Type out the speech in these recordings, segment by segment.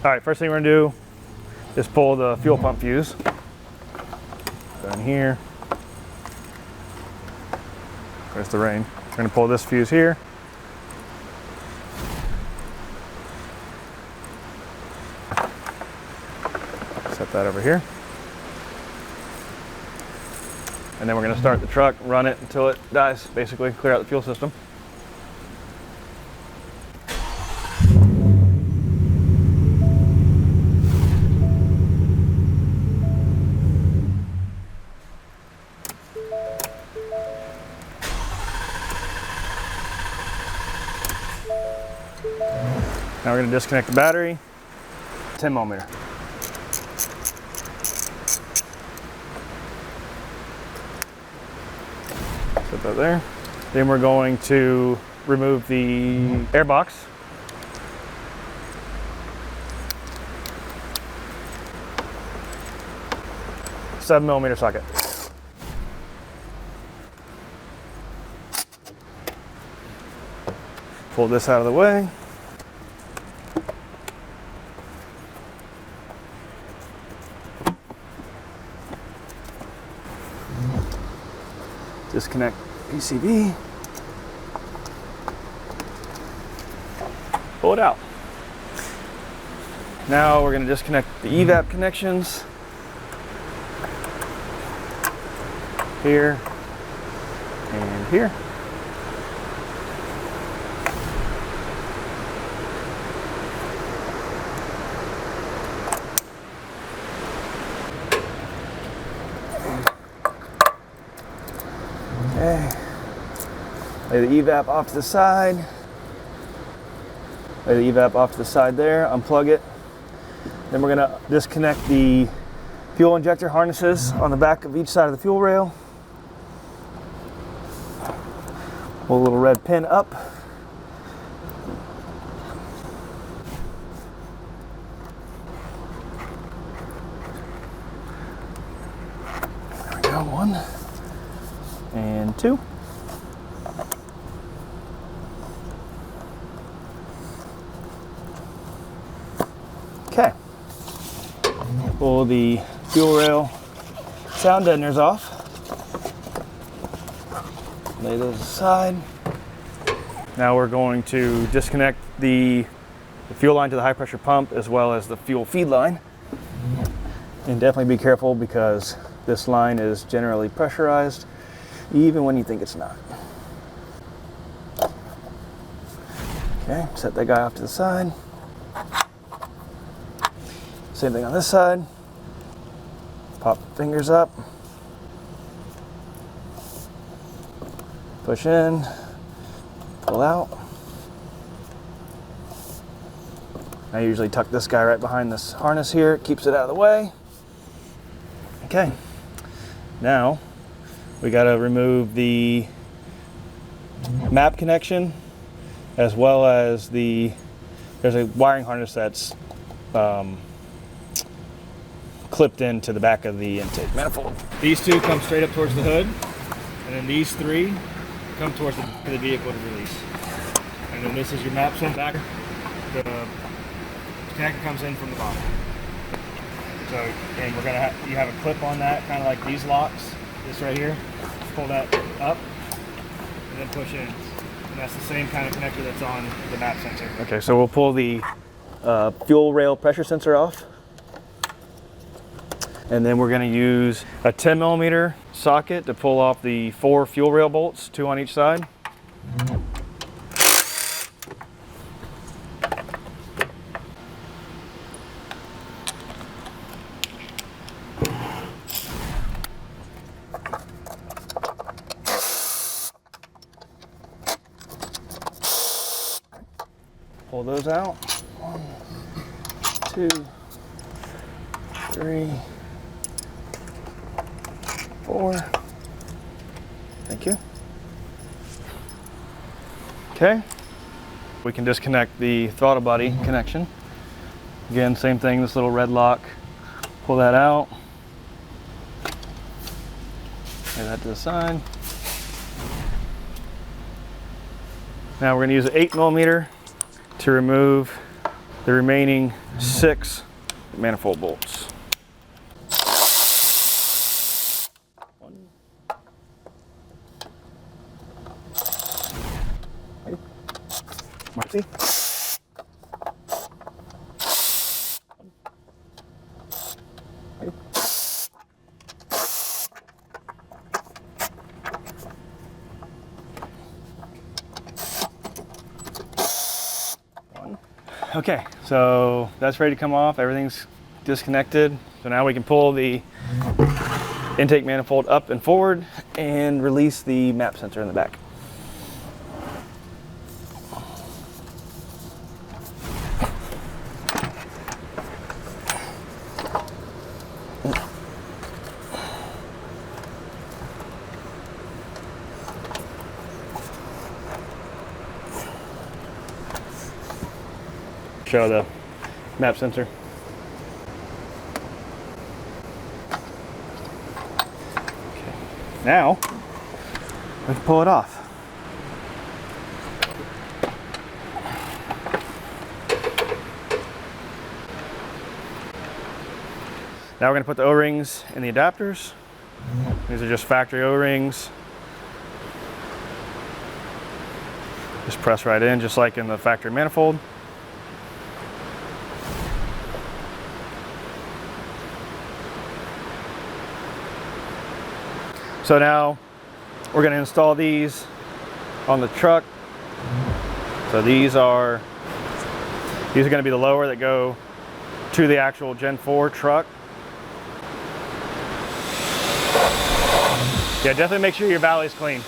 All right, first thing we're gonna do is pull the fuel pump fuse. Down here. There's the rain. We're gonna pull this fuse here. Set that over here. And then we're gonna start the truck, run it until it dies, basically clear out the fuel system. Now we're going to disconnect the battery, 10 millimeter. Set that there. Then we're going to remove the air box. Seven millimeter socket. Pull this out of the way. Disconnect PCB. Pull it out. Now we're going to disconnect the EVAP connections. Here and here. Okay. Lay the EVAP off to the side. Lay the EVAP off to the side there, unplug it. Then we're gonna disconnect the fuel injector harnesses on the back of each side of the fuel rail. Pull a little red pin up. There we go, 1 and 2. Okay. Pull the fuel rail sound deadeners off. Lay those aside. Now we're going to disconnect the fuel line to the high pressure pump as well as the fuel feed line. And definitely be careful because this line is generally pressurized even when you think it's not. Okay, set that guy off to the side. Same thing on this side. Pop fingers up. Push in, pull out. I usually tuck this guy right behind this harness here. It keeps it out of the way. Okay, now we gotta remove the map connection as well as there's a wiring harness that's clipped into the back of the intake manifold. These two come straight up towards the hood, and then these three come towards the vehicle to release. And then this is your map sent back. The connector comes in from the bottom. So, and you have a clip on that, kind of like these locks. This right here. Pull that up, and then push in. And that's the same kind of connector that's on the map sensor. Okay, so we'll pull the fuel rail pressure sensor off. And then we're going to use a 10 millimeter socket to pull off the 4 fuel rail bolts, 2 on each side. Pull those out. 1, 2, 3, 4. Thank you. Okay. We can disconnect the throttle body connection. Again, same thing, this little red lock. Pull that out. Lay that to the side. Now we're going to use an 8 millimeter to remove the remaining 6 manifold bolts. Marcy. Okay, so that's ready to come off. Everything's disconnected. So now we can pull the intake manifold up and forward and release the map sensor in the back. Show the map sensor. Okay. Now we can pull it off. Now we're going to put the O-rings in the adapters. These are just factory O-rings. Just press right in, just like in the factory manifold. So now we're going to install these on the truck. So these are going to be the lower that go to the actual Gen 4 truck. Yeah, definitely make sure your valley's clean.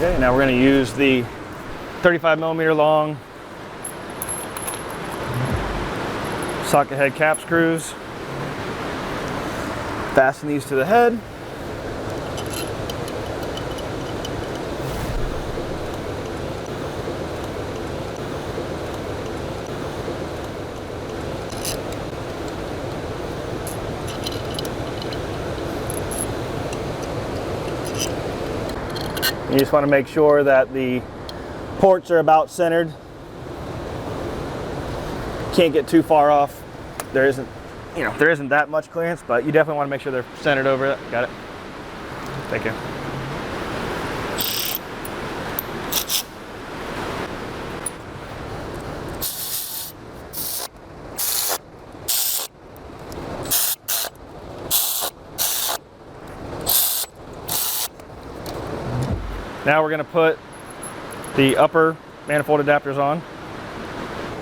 Okay, now we're going to use the 35mm long socket head cap screws. Fasten these to the head. You just want to make sure that the ports are about centered. Can't get too far off. There isn't that much clearance, but you definitely want to make sure they're centered over it. Got it? Thank you. Now we're going to put the upper manifold adapters on.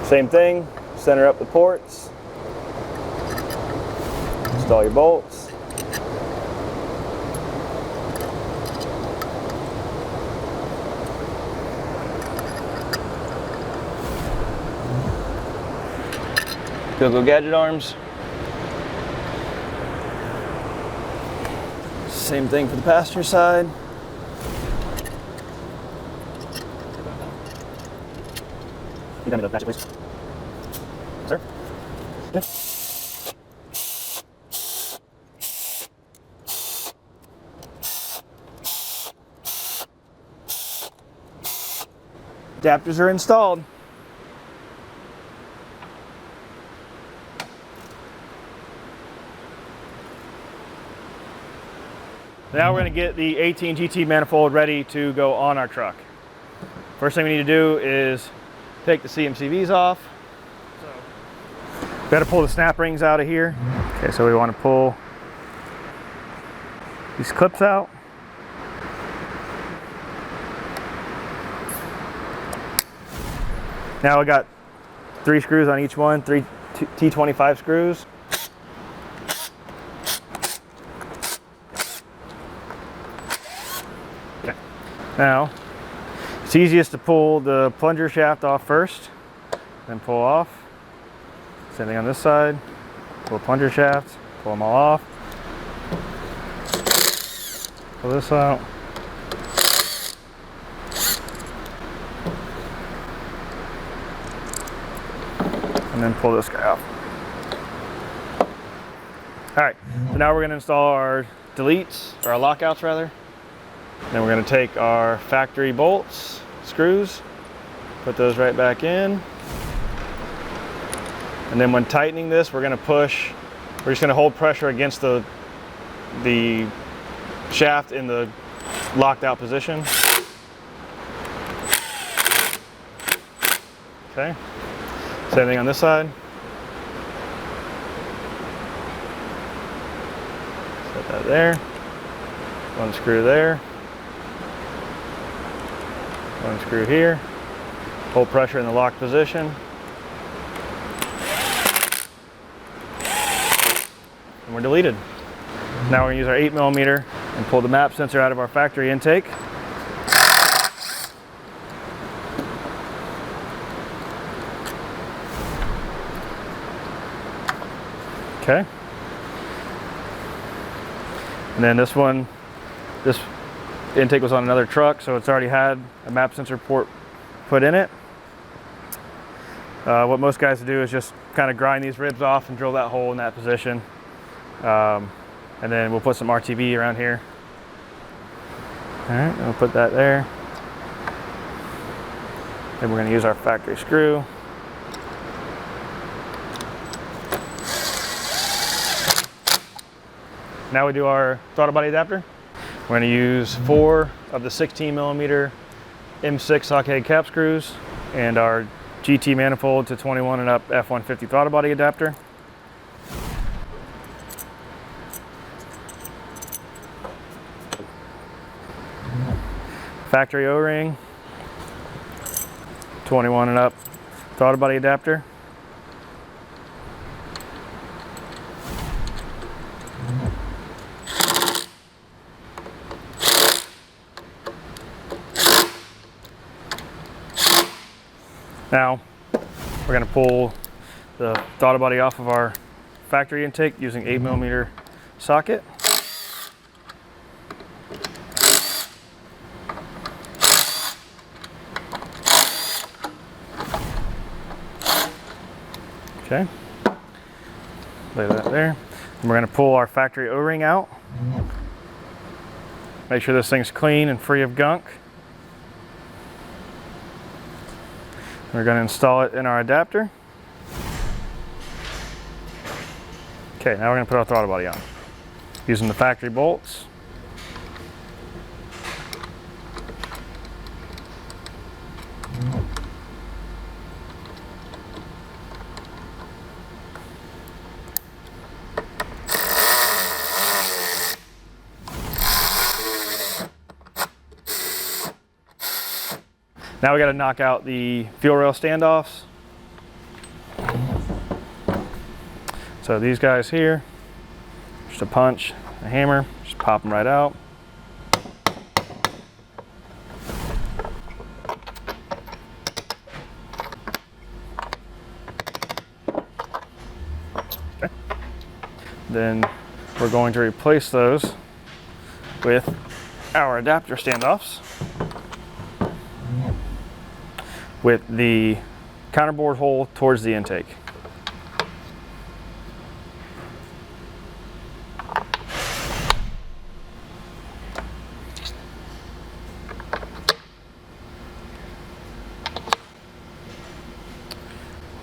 Same thing, center up the ports, install your bolts. Go gadget arms. Same thing for the passenger side. You got me the patch, please. Sir? Yeah. Adapters are installed. Now we're going to get the 18 GT manifold ready to go on our truck. First thing we need to do is take the CMCVs off. So, got to pull the snap rings out of here. Okay, so we want to pull these clips out. Now we got 3 screws on each one, 3 T25 screws. Okay. Now, it's easiest to pull the plunger shaft off first, then pull off. Same thing on this side. Pull the plunger shaft, pull them all off. Pull this out. and then pull this guy off. All right, so now we're gonna install our deletes, or our lockouts rather. Then we're gonna take our factory bolts, screws, put those right back in. And then when tightening this, we're just gonna hold pressure against the shaft in the locked out position. Okay, same thing on this side. Set that there. One screw there. One screw here. Hold pressure in the locked position. And we're deleted. Now we're gonna use our 8mm and pull the map sensor out of our factory intake. Okay. And then this intake was on another truck, so it's already had a map sensor port put in it. What most guys do is just kind of grind these ribs off and drill that hole in that position. And then we'll put some RTV around here. All right, we'll put that there. Then we're going to use our factory screw. Now we do our throttle body adapter. We're going to use 4 of the 16mm M6 socket cap screws and our GT manifold to 21 and up F150 throttle body adapter. Factory O-ring, 21 and up throttle body adapter. Now we're going to pull the throttle body off of our factory intake using 8mm socket. Okay, lay that there. And we're going to pull our factory O-ring out. Make sure this thing's clean and free of gunk. We're going to install it in our adapter. Okay, now we're going to put our throttle body on using the factory bolts. Now we got to knock out the fuel rail standoffs. So these guys here, just a punch, a hammer, just pop them right out. Okay. Then we're going to replace those with our adapter standoffs, with the counterbore hole towards the intake.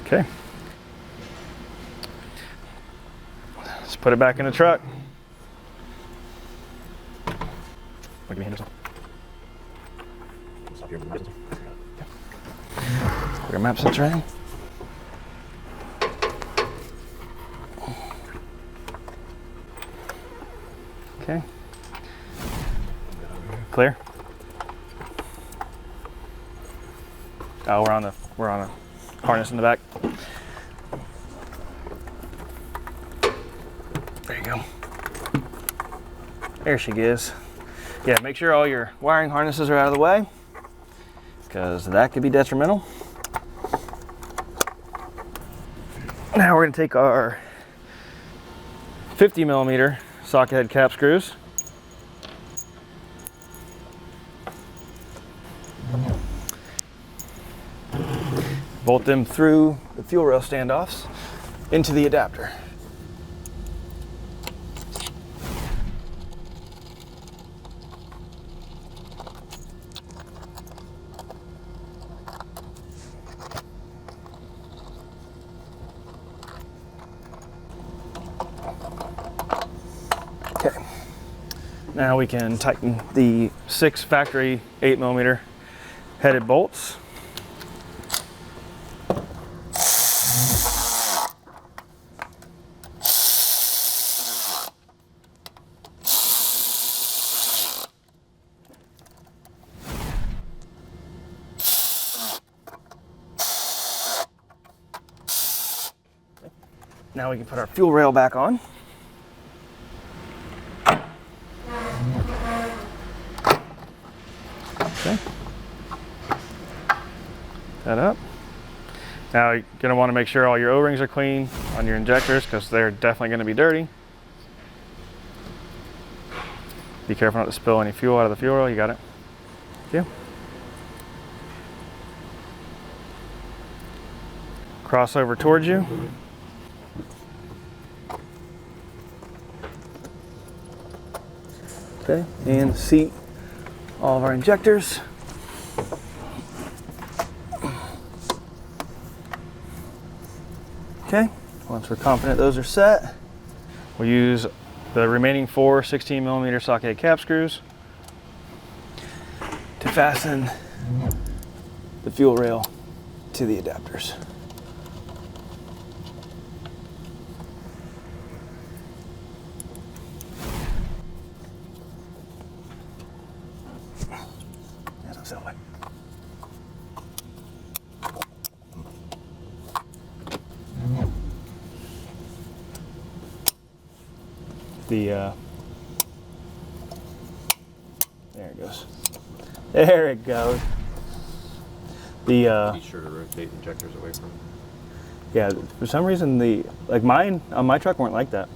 Okay. Let's put it back in the truck. Give me a hand. Stop here. Put your map sensor in. Okay. Clear. Oh, we're on a harness in the back. There you go. There she is. Yeah, make sure all your wiring harnesses are out of the way, because that could be detrimental. Now we're going to take our 50mm socket head cap screws. bolt them through the fuel rail standoffs into the adapter. Okay, now we can tighten the 6 factory 8mm headed bolts. Now we can put our fuel rail back on. Okay. That up. Now you're going to want to make sure all your O-rings are clean on your injectors because they're definitely going to be dirty. Be careful not to spill any fuel out of the fuel rail. You got it? Thank you. Cross over towards you. Okay, and seat all of our injectors. Okay, once we're confident those are set, we'll use the remaining 4 16mm socket cap screws to fasten the fuel rail to the adapters. There it goes. There it goes. Be sure to rotate injectors away from it. Yeah, for some reason like mine on my truck weren't like that.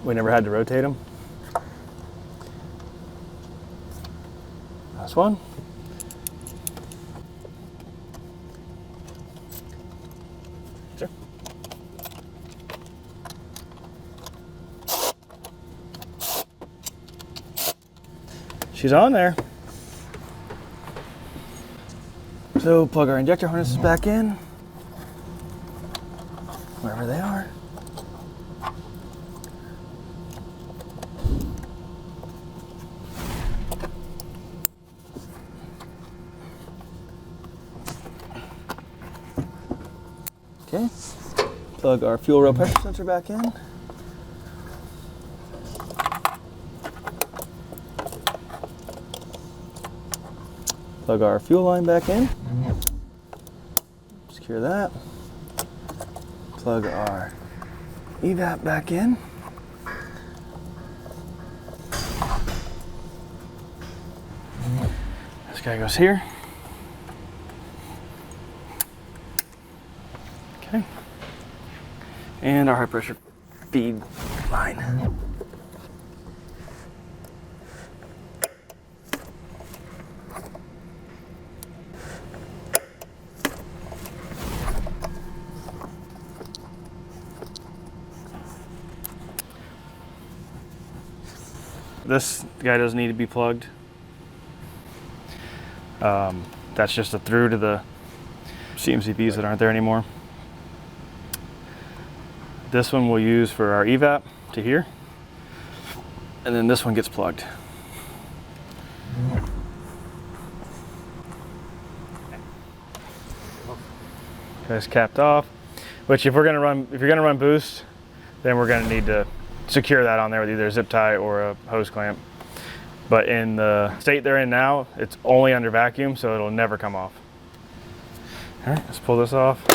We never had to rotate them. Last one. Sure. She's on there. So plug our injector harnesses back in, wherever they are. Okay, plug our fuel rail pressure sensor back in. Plug our fuel line back in. Secure that. Plug our EVAP back in. This guy goes here. Okay. And our high pressure feed line. This guy doesn't need to be plugged. That's just a through to the CMCVs that aren't there anymore. This one we'll use for our EVAP to here. And then this one gets plugged. Okay, it's capped off. Which if you're gonna run boost, then we're gonna need to secure that on there with either a zip tie or a hose clamp. But in the state they're in now, it's only under vacuum, so it'll never come off. All right, let's pull this off.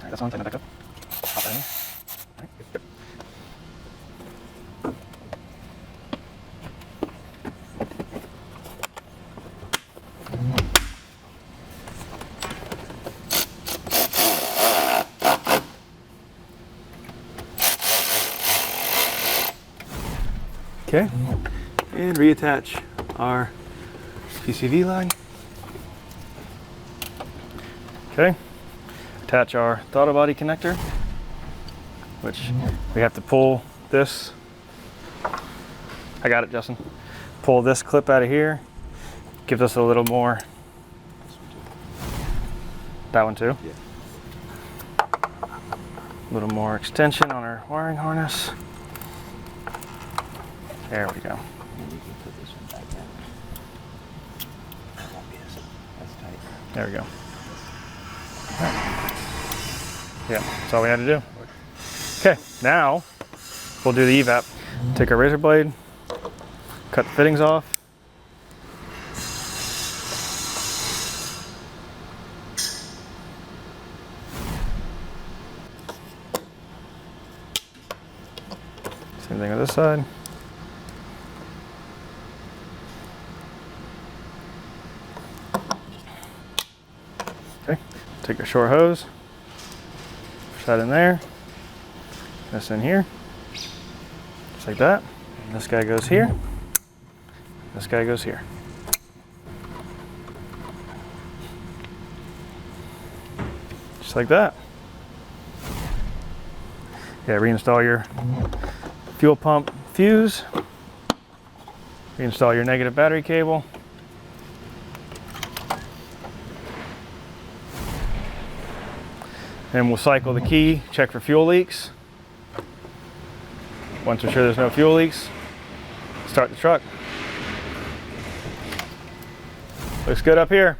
That's on, tighten that back up. Pop that in. All right, good. Okay, and reattach our PCV line. Okay, attach our throttle body connector, which we have to pull this. I got it, Justin. Pull this clip out of here. Gives us a little more. That one too? Yeah. A little more extension on our wiring harness. There we go. And you can put this one back in. That won't be as tight. There we go. Yeah, that's all we had to do. Okay, now we'll do the EVAP. Take our razor blade, cut the fittings off. Same thing on this side. Okay, take a short hose, push that in there, this in here, just like that. And this guy goes here, this guy goes here. Just like that. Yeah, reinstall your fuel pump fuse, reinstall your negative battery cable. And we'll cycle the key, check for fuel leaks. Once we're sure there's no fuel leaks, start the truck. Looks good up here.